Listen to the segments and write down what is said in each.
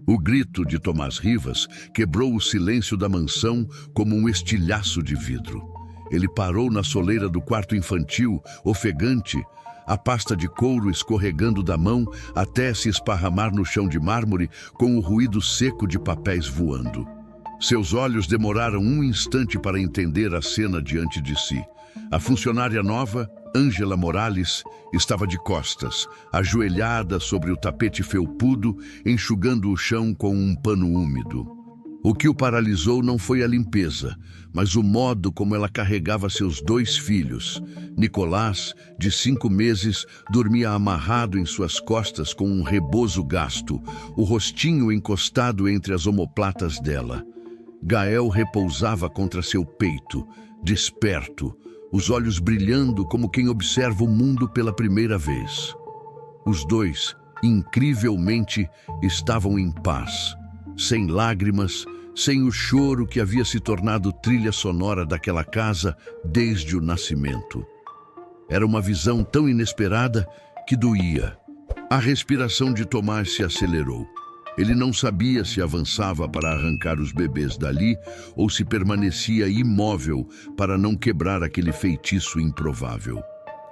O grito de Tomás Rivas quebrou o silêncio da mansão como um estilhaço de vidro. Ele parou na soleira do quarto infantil, ofegante, a pasta de couro escorregando da mão até se esparramar no chão de mármore com o ruído seco de papéis voando. Seus olhos demoraram um instante para entender a cena diante de si. A funcionária nova, Ângela Morales, estava de costas, ajoelhada sobre o tapete felpudo, enxugando o chão com um pano úmido. O que o paralisou não foi a limpeza, mas o modo como ela carregava seus 2 filhos. Nicolás, de 5 meses, dormia amarrado em suas costas com um rebozo gasto, o rostinho encostado entre as omoplatas dela. Gael repousava contra seu peito, desperto, os olhos brilhando como quem observa o mundo pela primeira vez. Os 2, incrivelmente, estavam em paz, sem lágrimas, sem o choro que havia se tornado trilha sonora daquela casa desde o nascimento. Era uma visão tão inesperada que doía. A respiração de Tomás se acelerou. Ele não sabia se avançava para arrancar os bebês dali ou se permanecia imóvel para não quebrar aquele feitiço improvável.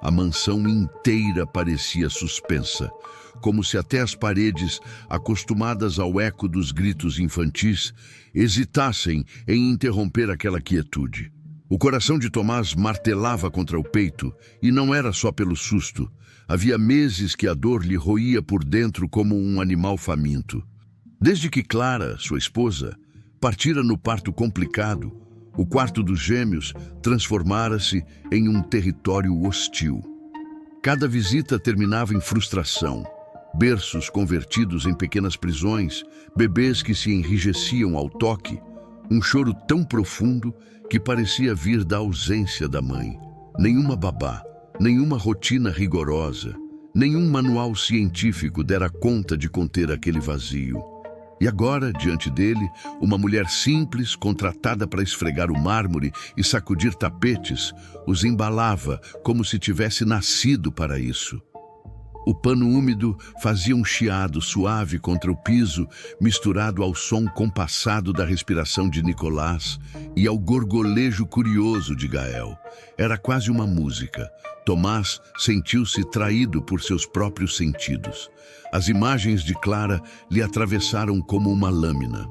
A mansão inteira parecia suspensa, como se até as paredes, acostumadas ao eco dos gritos infantis, hesitassem em interromper aquela quietude. O coração de Tomás martelava contra o peito, e não era só pelo susto. Havia meses que a dor lhe roía por dentro como um animal faminto. Desde que Clara, sua esposa, partira no parto complicado, o quarto dos gêmeos transformara-se em um território hostil. Cada visita terminava em frustração. Berços convertidos em pequenas prisões, bebês que se enrijeciam ao toque, um choro tão profundo que parecia vir da ausência da mãe. Nenhuma babá, nenhuma rotina rigorosa, nenhum manual científico dera conta de conter aquele vazio. E agora, diante dele, uma mulher simples, contratada para esfregar o mármore e sacudir tapetes, os embalava como se tivesse nascido para isso. O pano úmido fazia um chiado suave contra o piso, misturado ao som compassado da respiração de Nicolás e ao gorgolejo curioso de Gael. Era quase uma música. Tomás sentiu-se traído por seus próprios sentidos. As imagens de Clara lhe atravessaram como uma lâmina.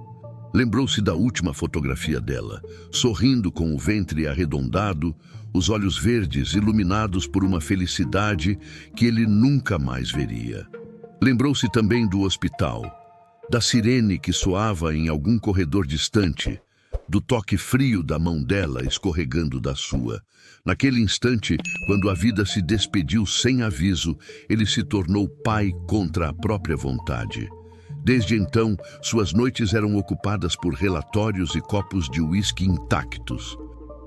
Lembrou-se da última fotografia dela, sorrindo com o ventre arredondado, os olhos verdes iluminados por uma felicidade que ele nunca mais veria. Lembrou-se também do hospital, da sirene que soava em algum corredor distante, do toque frio da mão dela escorregando da sua. Naquele instante, quando a vida se despediu sem aviso, ele se tornou pai contra a própria vontade. Desde então, suas noites eram ocupadas por relatórios e copos de uísque intactos.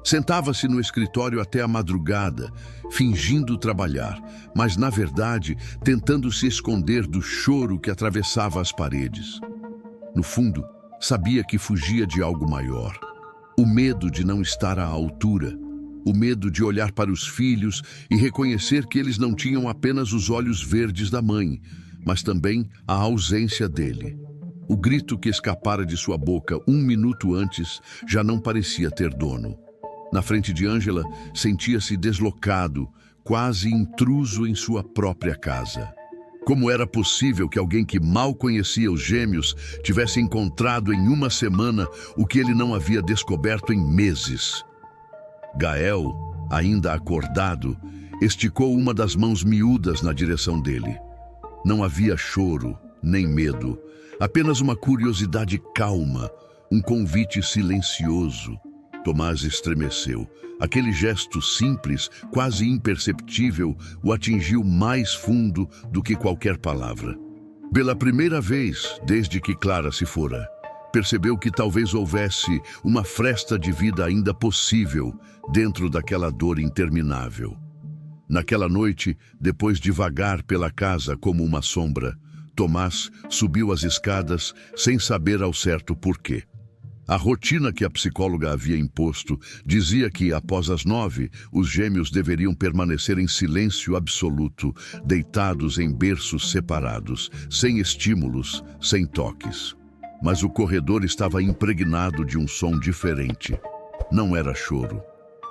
Sentava-se no escritório até a madrugada, fingindo trabalhar, mas, na verdade, tentando se esconder do choro que atravessava as paredes. No fundo, sabia que fugia de algo maior. O medo de não estar à altura. O medo de olhar para os filhos e reconhecer que eles não tinham apenas os olhos verdes da mãe, mas também a ausência dele. O grito que escapara de sua boca 1 minuto antes já não parecia ter dono. Na frente de Ângela, sentia-se deslocado, quase intruso em sua própria casa. Como era possível que alguém que mal conhecia os gêmeos tivesse encontrado em 1 semana o que ele não havia descoberto em meses? Gael, ainda acordado, esticou uma das mãos miúdas na direção dele. Não havia choro, nem medo, apenas uma curiosidade calma, um convite silencioso. Tomás estremeceu. Aquele gesto simples, quase imperceptível, o atingiu mais fundo do que qualquer palavra. Pela primeira vez, desde que Clara se fora, percebeu que talvez houvesse uma fresta de vida ainda possível dentro daquela dor interminável. Naquela noite, depois de vagar pela casa como uma sombra, Tomás subiu as escadas sem saber ao certo porquê. A rotina que a psicóloga havia imposto dizia que, após as 9, os gêmeos deveriam permanecer em silêncio absoluto, deitados em berços separados, sem estímulos, sem toques. mas o corredor estava impregnado de um som diferente. Não era choro.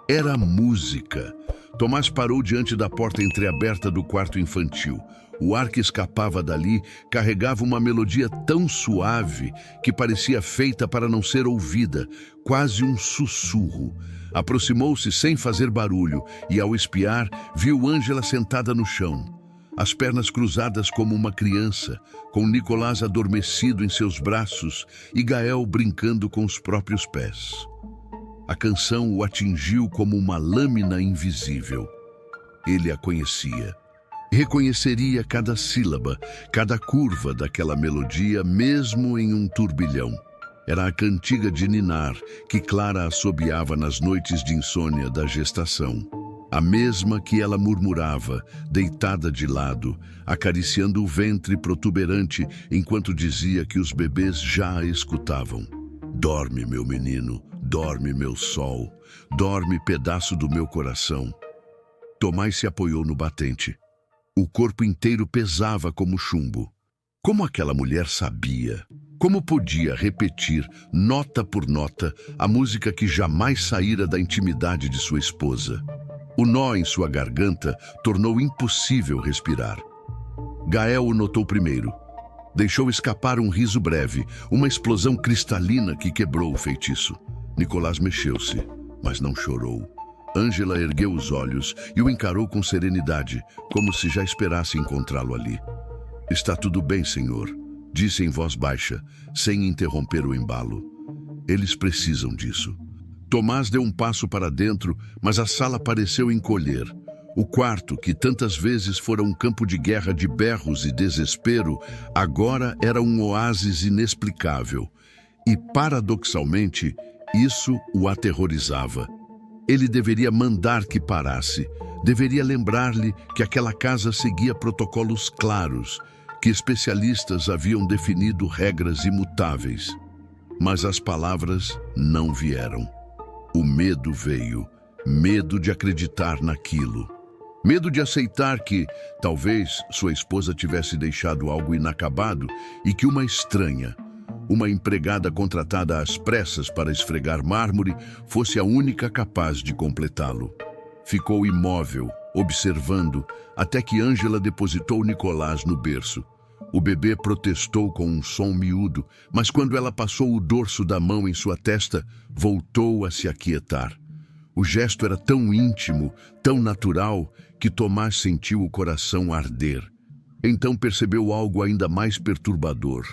Era música. Tomás parou diante da porta entreaberta do quarto infantil. O ar que escapava dali carregava uma melodia tão suave que parecia feita para não ser ouvida, quase um sussurro. Aproximou-se sem fazer barulho e, ao espiar, viu Ângela sentada no chão, as pernas cruzadas como uma criança, com Nicolás adormecido em seus braços e Gael brincando com os próprios pés. A canção o atingiu como uma lâmina invisível. Ele a conhecia. Reconheceria cada sílaba, cada curva daquela melodia, mesmo em um turbilhão. Era a cantiga de ninar que Clara assobiava nas noites de insônia da gestação. A mesma que ela murmurava, deitada de lado, acariciando o ventre protuberante enquanto dizia que os bebês já a escutavam. Dorme, meu menino, dorme, meu sol, dorme, pedaço do meu coração. Tomás se apoiou no batente. O corpo inteiro pesava como chumbo. Como aquela mulher sabia? Como podia repetir, nota por nota, a música que jamais saíra da intimidade de sua esposa? O nó em sua garganta tornou impossível respirar. Gael o notou primeiro. Deixou escapar um riso breve, uma explosão cristalina que quebrou o feitiço. Nicolás mexeu-se, mas não chorou. Ângela ergueu os olhos e o encarou com serenidade, como se já esperasse encontrá-lo ali. «Está tudo bem, senhor», disse em voz baixa, sem interromper o embalo. «Eles precisam disso». Tomás deu um passo para dentro, mas a sala pareceu encolher. O quarto, que tantas vezes fora um campo de guerra de berros e desespero, agora era um oásis inexplicável. E, paradoxalmente, isso o aterrorizava. Ele deveria mandar que parasse, deveria lembrar-lhe que aquela casa seguia protocolos claros, que especialistas haviam definido regras imutáveis. Mas as palavras não vieram. O medo veio, medo de acreditar naquilo. Medo de aceitar que, talvez, sua esposa tivesse deixado algo inacabado e que uma estranha, uma empregada contratada às pressas para esfregar mármore, fosse a única capaz de completá-lo. Ficou imóvel, observando, até que Ângela depositou Nicolás no berço. O bebê protestou com um som miúdo, mas quando ela passou o dorso da mão em sua testa, voltou a se aquietar. O gesto era tão íntimo, tão natural, que Tomás sentiu o coração arder. Então percebeu algo ainda mais perturbador.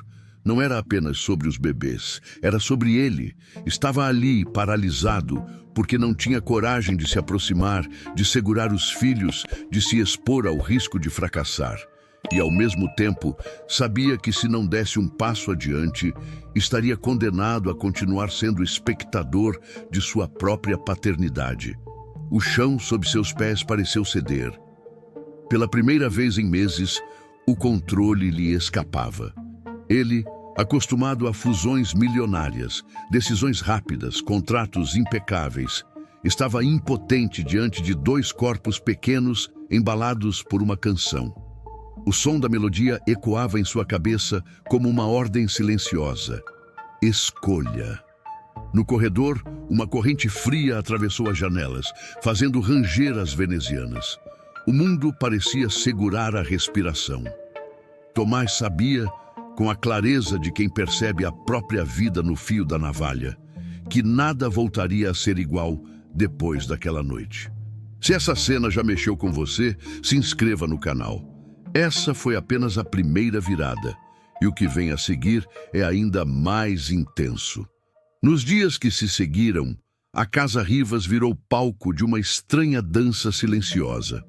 Não era apenas sobre os bebês, era sobre ele. Estava ali, paralisado, porque não tinha coragem de se aproximar, de segurar os filhos, de se expor ao risco de fracassar. E, ao mesmo tempo, sabia que se não desse um passo adiante, estaria condenado a continuar sendo espectador de sua própria paternidade. O chão sob seus pés pareceu ceder. Pela primeira vez em meses, o controle lhe escapava. Ele, acostumado a fusões milionárias, decisões rápidas, contratos impecáveis, estava impotente diante de dois corpos pequenos embalados por uma canção. O som da melodia ecoava em sua cabeça como uma ordem silenciosa. Escolha. No corredor, uma corrente fria atravessou as janelas, fazendo ranger as venezianas. O mundo parecia segurar a respiração. Tomás sabia, com a clareza de quem percebe a própria vida no fio da navalha, que nada voltaria a ser igual depois daquela noite. Se essa cena já mexeu com você, se inscreva no canal. Essa foi apenas a primeira virada, e o que vem a seguir é ainda mais intenso. Nos dias que se seguiram, a Casa Rivas virou palco de uma estranha dança silenciosa.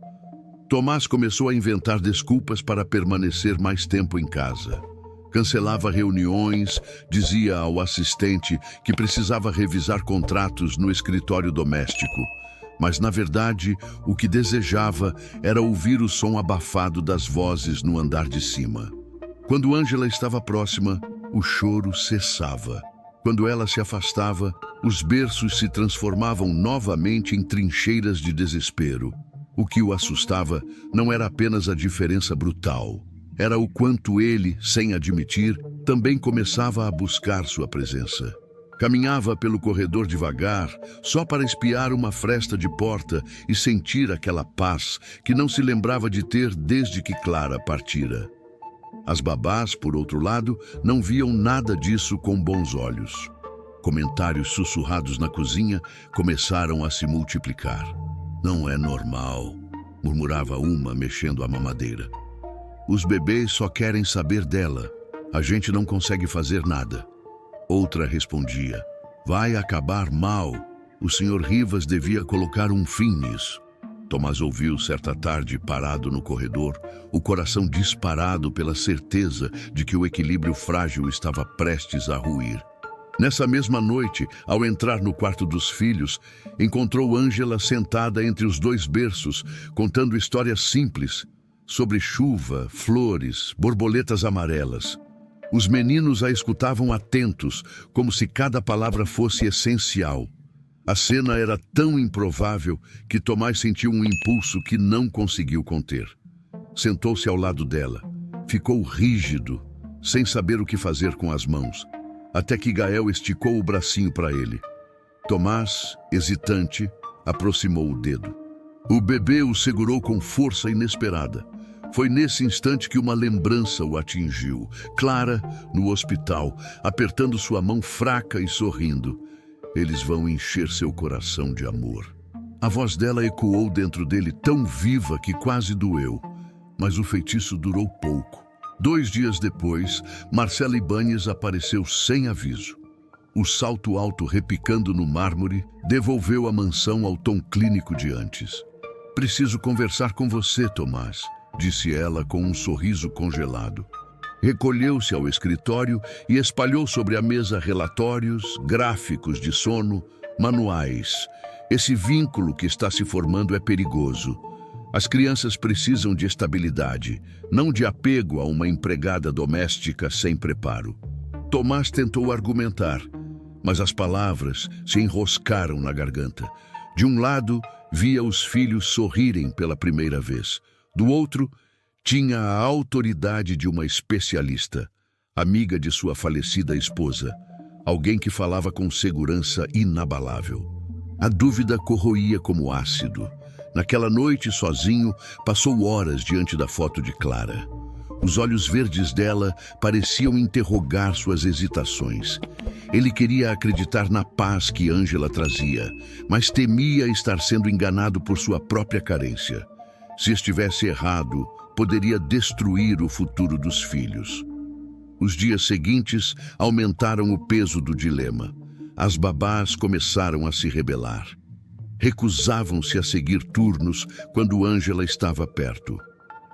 Tomás começou a inventar desculpas para permanecer mais tempo em casa. Cancelava reuniões, dizia ao assistente que precisava revisar contratos no escritório doméstico. Mas, na verdade, o que desejava era ouvir o som abafado das vozes no andar de cima. Quando Ângela estava próxima, o choro cessava. Quando ela se afastava, os berços se transformavam novamente em trincheiras de desespero. O que o assustava não era apenas a diferença brutal. era o quanto ele, sem admitir, também começava a buscar sua presença. Caminhava pelo corredor devagar, só para espiar uma fresta de porta e sentir aquela paz que não se lembrava de ter desde que Clara partira. As babás, por outro lado, não viam nada disso com bons olhos. Comentários sussurrados na cozinha começaram a se multiplicar. "Não é normal", murmurava uma, mexendo a mamadeira. "Os bebês só querem saber dela. A gente não consegue fazer nada." Outra respondia: "Vai acabar mal. O Sr. Rivas devia colocar um fim nisso." Tomás ouviu certa tarde, parado no corredor, o coração disparado pela certeza de que o equilíbrio frágil estava prestes a ruir. Nessa mesma noite, ao entrar no quarto dos filhos, encontrou Ângela sentada entre os dois berços, contando histórias simples sobre chuva, flores, borboletas amarelas. Os meninos a escutavam atentos, como se cada palavra fosse essencial. A cena era tão improvável que Tomás sentiu um impulso que não conseguiu conter. Sentou-se ao lado dela. Ficou rígido, sem saber o que fazer com as mãos, até que Gael esticou o bracinho para ele. Tomás, hesitante, aproximou o dedo. O bebê o segurou com força inesperada. Foi nesse instante que uma lembrança o atingiu. Clara, no hospital, apertando sua mão fraca e sorrindo. Eles vão encher seu coração de amor. A voz dela ecoou dentro dele tão viva que quase doeu. Mas o feitiço durou pouco. 2 dias depois, Marcela Ibáñez apareceu sem aviso. O salto alto repicando no mármore devolveu a mansão ao tom clínico de antes. "Preciso conversar com você, Tomás", disse ela com um sorriso congelado. Recolheu-se ao escritório e espalhou sobre a mesa relatórios, gráficos de sono, manuais. Esse vínculo que está se formando é perigoso. As crianças precisam de estabilidade, não de apego a uma empregada doméstica sem preparo. Tomás tentou argumentar, mas as palavras se enroscaram na garganta. De um lado, via os filhos sorrirem pela primeira vez. Do outro, tinha a autoridade de uma especialista, amiga de sua falecida esposa, alguém que falava com segurança inabalável. A dúvida corroía como ácido. Naquela noite, sozinho, passou horas diante da foto de Clara. Os olhos verdes dela pareciam interrogar suas hesitações. Ele queria acreditar na paz que Ângela trazia, mas temia estar sendo enganado por sua própria carência. Se estivesse errado, poderia destruir o futuro dos filhos. Os dias seguintes aumentaram o peso do dilema. As babás começaram a se rebelar. Recusavam-se a seguir turnos quando Ângela estava perto.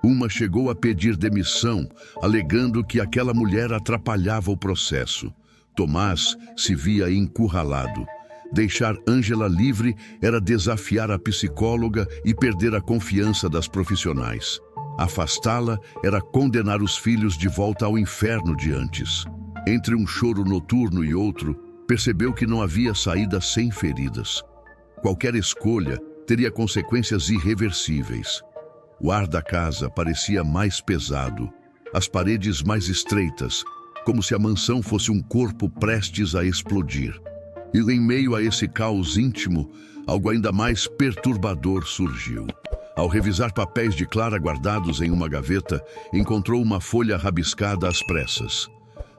Uma chegou a pedir demissão, alegando que aquela mulher atrapalhava o processo. Tomás se via encurralado. Deixar Ângela livre era desafiar a psicóloga e perder a confiança das profissionais. Afastá-la era condenar os filhos de volta ao inferno de antes. Entre um choro noturno e outro, percebeu que não havia saída sem feridas. Qualquer escolha teria consequências irreversíveis. O ar da casa parecia mais pesado, as paredes mais estreitas, como se a mansão fosse um corpo prestes a explodir. E em meio a esse caos íntimo, algo ainda mais perturbador surgiu. Ao revisar papéis de Clara guardados em uma gaveta, encontrou uma folha rabiscada às pressas.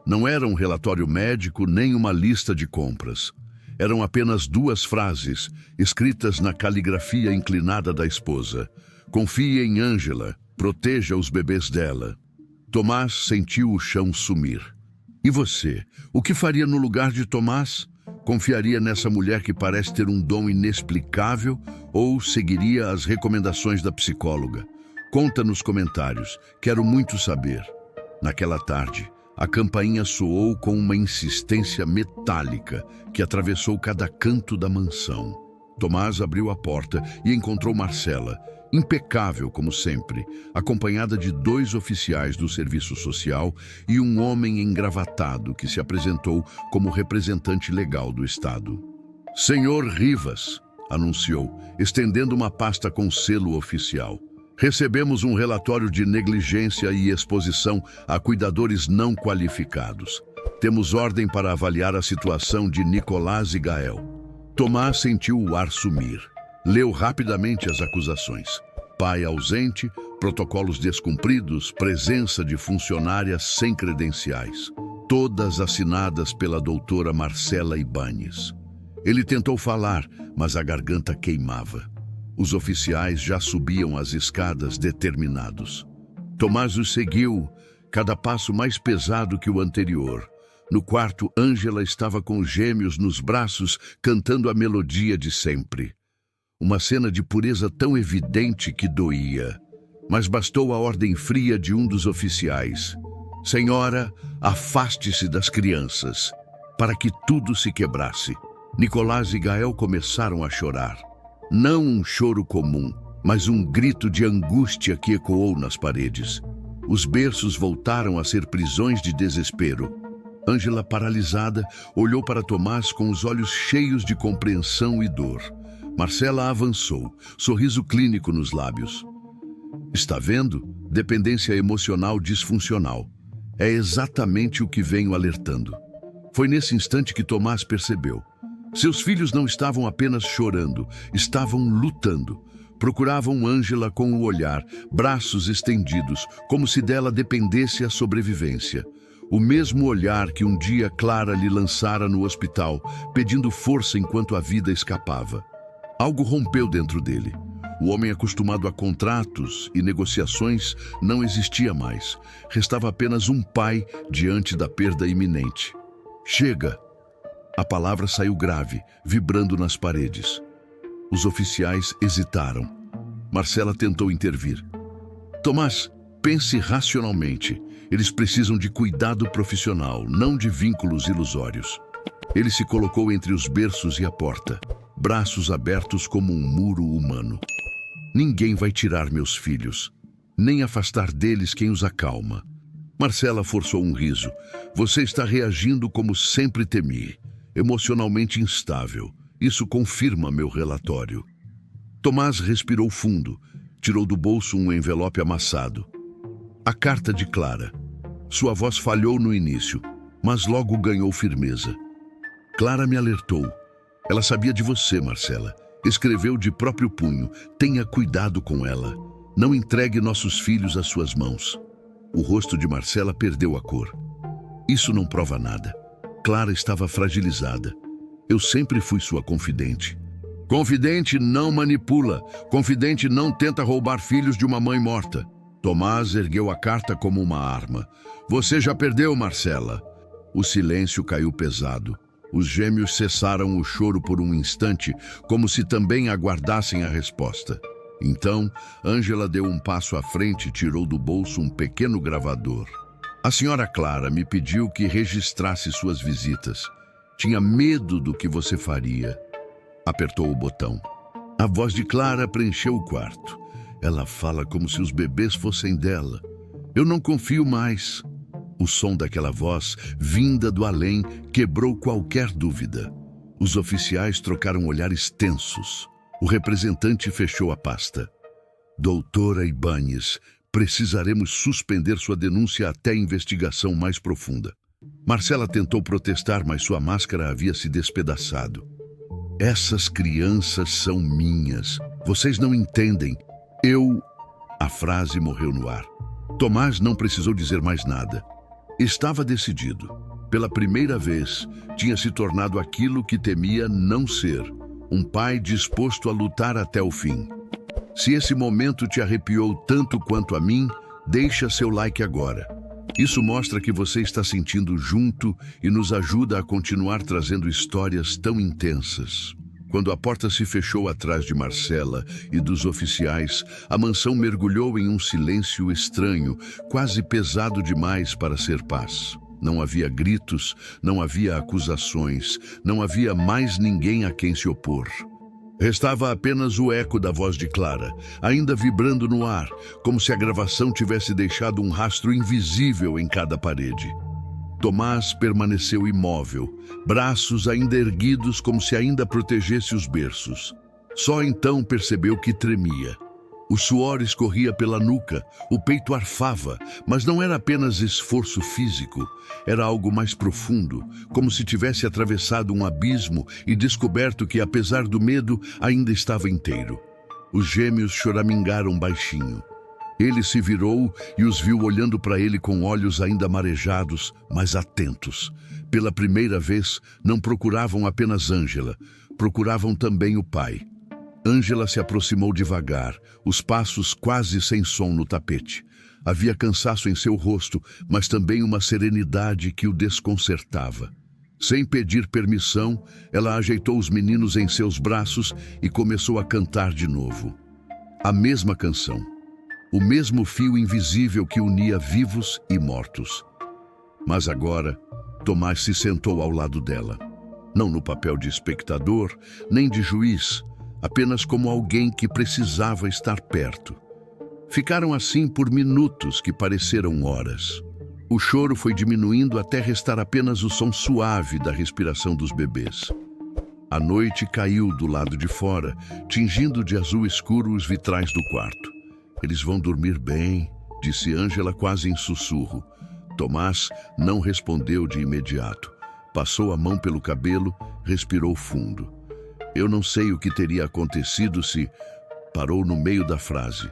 Não era um relatório médico nem uma lista de compras. Eram apenas 2 frases, escritas na caligrafia inclinada da esposa. "Confie em Ângela, proteja os bebês dela." Tomás sentiu o chão sumir. E você, o que faria no lugar de Tomás? Confiaria nessa mulher que parece ter um dom inexplicável ou seguiria as recomendações da psicóloga? Conta nos comentários, quero muito saber. Naquela tarde, a campainha soou com uma insistência metálica que atravessou cada canto da mansão. Tomás abriu a porta e encontrou Marcela, impecável como sempre, acompanhada de 2 oficiais do serviço social e um homem engravatado que se apresentou como representante legal do Estado. "Senhor Rivas", anunciou, estendendo uma pasta com selo oficial. Recebemos um relatório de negligência e exposição a cuidadores não qualificados. Temos ordem para avaliar a situação de Nicolás e Gael. Tomás sentiu o ar sumir. Leu rapidamente as acusações. Pai ausente, protocolos descumpridos, presença de funcionária sem credenciais. Todas assinadas pela doutora Marcela Ibáñez. Ele tentou falar, mas a garganta queimava. Os oficiais já subiam as escadas determinados. Tomás os seguiu, cada passo mais pesado que o anterior. No quarto, Ângela estava com os gêmeos nos braços, cantando a melodia de sempre. Uma cena de pureza tão evidente que doía. Mas bastou a ordem fria de um dos oficiais. Senhora, afaste-se das crianças, para que tudo se quebrasse. Nicolás e Gael começaram a chorar. Não um choro comum, mas um grito de angústia que ecoou nas paredes. Os berços voltaram a ser prisões de desespero. Ângela, paralisada, olhou para Tomás com os olhos cheios de compreensão e dor. Marcela avançou, sorriso clínico nos lábios. Está vendo? Dependência emocional disfuncional. É exatamente o que venho alertando. Foi nesse instante que Tomás percebeu. Seus filhos não estavam apenas chorando, estavam lutando. Procuravam Ângela com o olhar, braços estendidos, como se dela dependesse a sobrevivência. O mesmo olhar que um dia Clara lhe lançara no hospital, pedindo força enquanto a vida escapava. Algo rompeu dentro dele. O homem acostumado a contratos e negociações não existia mais. Restava apenas um pai diante da perda iminente. Chega! A palavra saiu grave, vibrando nas paredes. Os oficiais hesitaram. Marcela tentou intervir. Tomás, pense racionalmente. Eles precisam de cuidado profissional, não de vínculos ilusórios. Ele se colocou entre os berços e a porta, braços abertos como um muro humano. Ninguém vai tirar meus filhos, nem afastar deles quem os acalma. Marcela forçou um riso. Você está reagindo como sempre temi, emocionalmente instável. Isso confirma meu relatório. Tomás respirou fundo, tirou do bolso um envelope amassado. A carta de Clara. Sua voz falhou no início, mas logo ganhou firmeza. Clara me alertou. Ela sabia de você, Marcela. Escreveu de próprio punho. Tenha cuidado com ela. Não entregue nossos filhos às suas mãos. O rosto de Marcela perdeu a cor. Isso não prova nada. Clara estava fragilizada. Eu sempre fui sua confidente. Confidente não manipula. Confidente não tenta roubar filhos de uma mãe morta. Tomás ergueu a carta como uma arma. Você já perdeu, Marcela. O silêncio caiu pesado. Os gêmeos cessaram o choro por um instante, como se também aguardassem a resposta. Então, Ângela deu um passo à frente e tirou do bolso um pequeno gravador. A senhora Clara me pediu que registrasse suas visitas. Tinha medo do que você faria. Apertou o botão. A voz de Clara preencheu o quarto. Ela fala como se os bebês fossem dela. Eu não confio mais. O som daquela voz, vinda do além, quebrou qualquer dúvida. Os oficiais trocaram olhares tensos. O representante fechou a pasta. Doutora Ibáñez, precisaremos suspender sua denúncia até a investigação mais profunda. Marcela tentou protestar, mas sua máscara havia se despedaçado. Essas crianças são minhas. Vocês não entendem. A frase morreu no ar. Tomás não precisou dizer mais nada. Estava decidido. Pela primeira vez, tinha se tornado aquilo que temia não ser. Um pai disposto a lutar até o fim. Se esse momento te arrepiou tanto quanto a mim, deixa seu like agora. Isso mostra que você está sentindo junto e nos ajuda a continuar trazendo histórias tão intensas. Quando a porta se fechou atrás de Marcela e dos oficiais, a mansão mergulhou em um silêncio estranho, quase pesado demais para ser paz. Não havia gritos, não havia acusações, não havia mais ninguém a quem se opor. Restava apenas o eco da voz de Clara, ainda vibrando no ar, como se a gravação tivesse deixado um rastro invisível em cada parede. Tomás permaneceu imóvel, braços ainda erguidos como se ainda protegesse os berços. Só então percebeu que tremia. O suor escorria pela nuca, o peito arfava, mas não era apenas esforço físico, era algo mais profundo, como se tivesse atravessado um abismo e descoberto que, apesar do medo, ainda estava inteiro. Os gêmeos choramingaram baixinho. Ele se virou e os viu olhando para ele com olhos ainda marejados, mas atentos. Pela primeira vez, não procuravam apenas Ângela, procuravam também o pai. Ângela se aproximou devagar, os passos quase sem som no tapete. Havia cansaço em seu rosto, mas também uma serenidade que o desconcertava. Sem pedir permissão, ela ajeitou os meninos em seus braços e começou a cantar de novo. A mesma canção. O mesmo fio invisível que unia vivos e mortos. Mas agora, Tomás se sentou ao lado dela. Não no papel de espectador, nem de juiz, apenas como alguém que precisava estar perto. Ficaram assim por minutos que pareceram horas. O choro foi diminuindo até restar apenas o som suave da respiração dos bebês. A noite caiu do lado de fora, tingindo de azul escuro os vitrais do quarto. Eles vão dormir bem, disse Ângela quase em sussurro. Tomás não respondeu de imediato. Passou a mão pelo cabelo, respirou fundo. Eu não sei o que teria acontecido se... Parou no meio da frase.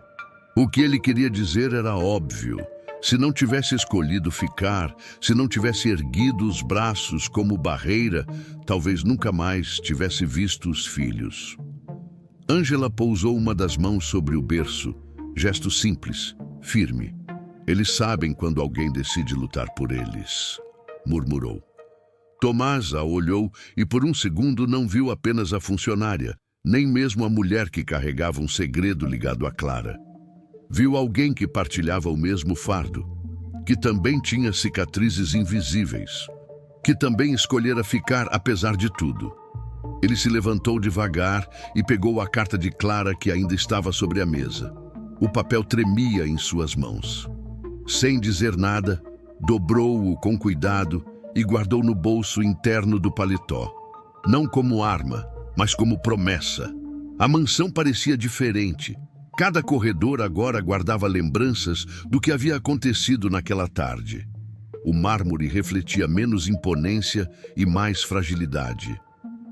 O que ele queria dizer era óbvio. Se não tivesse escolhido ficar, se não tivesse erguido os braços como barreira, talvez nunca mais tivesse visto os filhos. Ângela pousou uma das mãos sobre o berço, gesto simples, firme. Eles sabem quando alguém decide lutar por eles, murmurou. Tomás a olhou e por um segundo não viu apenas a funcionária, nem mesmo a mulher que carregava um segredo ligado a Clara. Viu alguém que partilhava o mesmo fardo, que também tinha cicatrizes invisíveis, que também escolhera ficar apesar de tudo. Ele se levantou devagar e pegou a carta de Clara que ainda estava sobre a mesa. O papel tremia em suas mãos. Sem dizer nada, dobrou-o com cuidado e guardou no bolso interno do paletó. Não como arma, mas como promessa. A mansão parecia diferente. Cada corredor agora guardava lembranças do que havia acontecido naquela tarde. O mármore refletia menos imponência e mais fragilidade.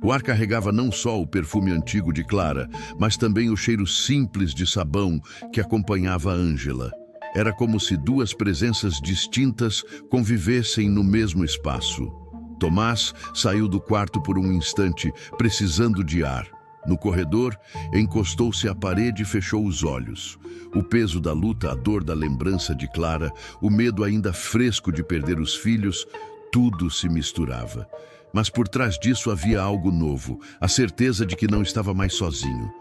O ar carregava não só o perfume antigo de Clara, mas também o cheiro simples de sabão que acompanhava Ângela. Era como se duas presenças distintas convivessem no mesmo espaço. Tomás saiu do quarto por um instante, precisando de ar. No corredor, encostou-se à parede e fechou os olhos. O peso da luta, a dor da lembrança de Clara, o medo ainda fresco de perder os filhos, tudo se misturava. Mas por trás disso havia algo novo, a certeza de que não estava mais sozinho.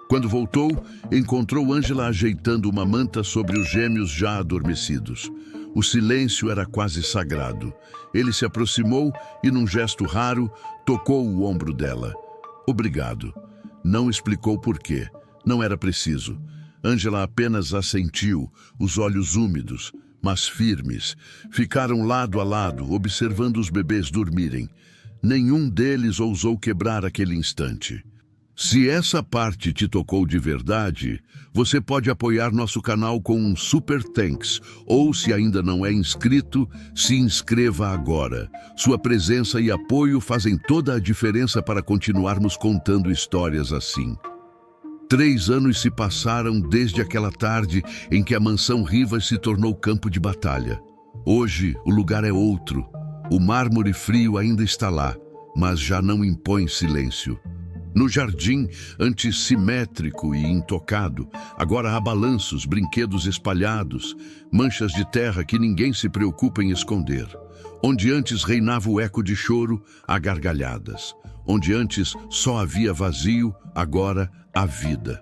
Quando voltou, encontrou Ângela ajeitando uma manta sobre os gêmeos já adormecidos. O silêncio era quase sagrado. Ele se aproximou e, num gesto raro, tocou o ombro dela. Obrigado. Não explicou por quê. Não era preciso. Ângela apenas assentiu, os olhos úmidos, mas firmes. Ficaram lado a lado, observando os bebês dormirem. Nenhum deles ousou quebrar aquele instante. Se essa parte te tocou de verdade, você pode apoiar nosso canal com um Super Thanks, ou se ainda não é inscrito, se inscreva agora. Sua presença e apoio fazem toda a diferença para continuarmos contando histórias assim. 3 anos se passaram desde aquela tarde em que a mansão Rivas se tornou campo de batalha. Hoje, o lugar é outro. O mármore frio ainda está lá, mas já não impõe silêncio. No jardim, antes simétrico e intocado, agora há balanços, brinquedos espalhados, manchas de terra que ninguém se preocupa em esconder. Onde antes reinava o eco de choro, há gargalhadas. Onde antes só havia vazio, agora há vida.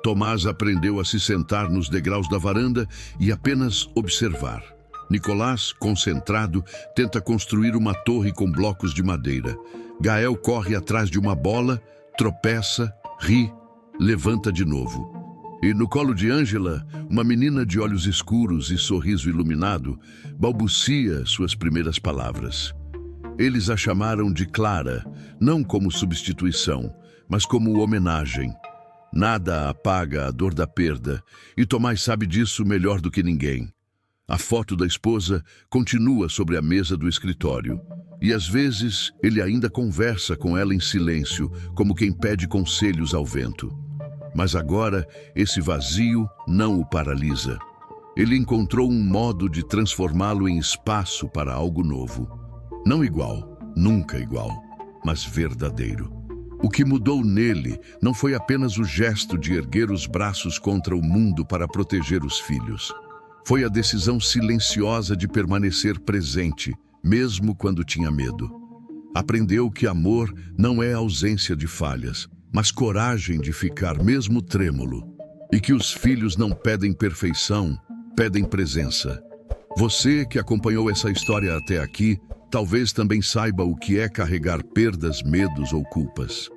Tomás aprendeu a se sentar nos degraus da varanda e apenas observar. Nicolás, concentrado, tenta construir uma torre com blocos de madeira. Gael corre atrás de uma bola, tropeça, ri, levanta de novo. E no colo de Ângela, uma menina de olhos escuros e sorriso iluminado, balbucia suas primeiras palavras. Eles a chamaram de Clara, não como substituição, mas como homenagem. Nada apaga a dor da perda, e Tomás sabe disso melhor do que ninguém. A foto da esposa continua sobre a mesa do escritório, e às vezes ele ainda conversa com ela em silêncio, como quem pede conselhos ao vento. Mas agora esse vazio não o paralisa. Ele encontrou um modo de transformá-lo em espaço para algo novo. Não igual, nunca igual, mas verdadeiro. O que mudou nele não foi apenas o gesto de erguer os braços contra o mundo para proteger os filhos. Foi a decisão silenciosa de permanecer presente, mesmo quando tinha medo. Aprendeu que amor não é ausência de falhas, mas coragem de ficar mesmo trêmulo. E que os filhos não pedem perfeição, pedem presença. Você que acompanhou essa história até aqui, talvez também saiba o que é carregar perdas, medos ou culpas.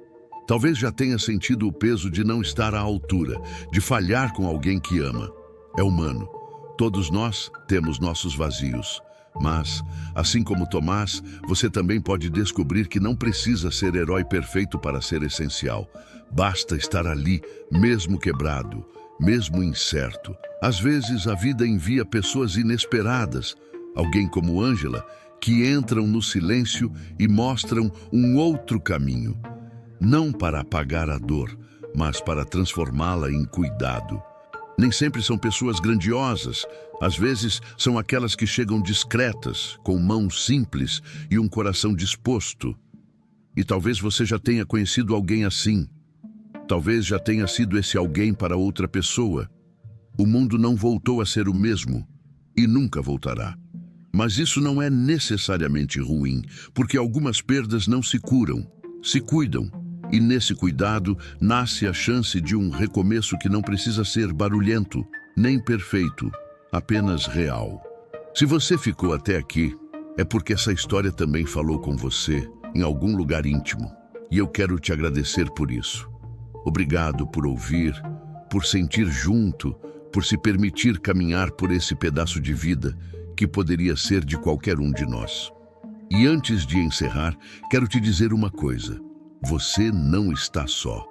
Talvez já tenha sentido o peso de não estar à altura, de falhar com alguém que ama. É humano. Todos nós temos nossos vazios. Mas, assim como Tomás, você também pode descobrir que não precisa ser herói perfeito para ser essencial. Basta estar ali, mesmo quebrado, mesmo incerto. Às vezes a vida envia pessoas inesperadas, alguém como Ângela, que entram no silêncio e mostram um outro caminho. Não para apagar a dor, mas para transformá-la em cuidado. Nem sempre são pessoas grandiosas, às vezes são aquelas que chegam discretas, com mãos simples e um coração disposto. E talvez você já tenha conhecido alguém assim. Talvez já tenha sido esse alguém para outra pessoa. O mundo não voltou a ser o mesmo e nunca voltará. Mas isso não é necessariamente ruim, porque algumas perdas não se curam, se cuidam. E nesse cuidado nasce a chance de um recomeço que não precisa ser barulhento, nem perfeito, apenas real. Se você ficou até aqui, é porque essa história também falou com você em algum lugar íntimo. E eu quero te agradecer por isso. Obrigado por ouvir, por sentir junto, por se permitir caminhar por esse pedaço de vida que poderia ser de qualquer um de nós. E antes de encerrar, quero te dizer uma coisa. Você não está só.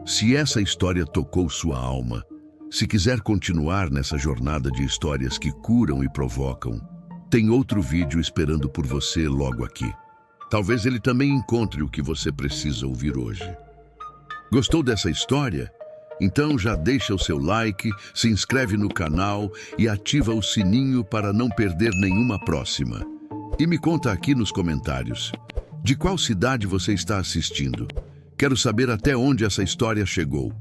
Se essa história tocou sua alma, se quiser continuar nessa jornada de histórias que curam e provocam, tem outro vídeo esperando por você logo aqui. Talvez ele também encontre o que você precisa ouvir hoje. Gostou dessa história? Então já deixa o seu like, se inscreve no canal e ativa o sininho para não perder nenhuma próxima. E me conta aqui nos comentários. De qual cidade você está assistindo? Quero saber até onde essa história chegou.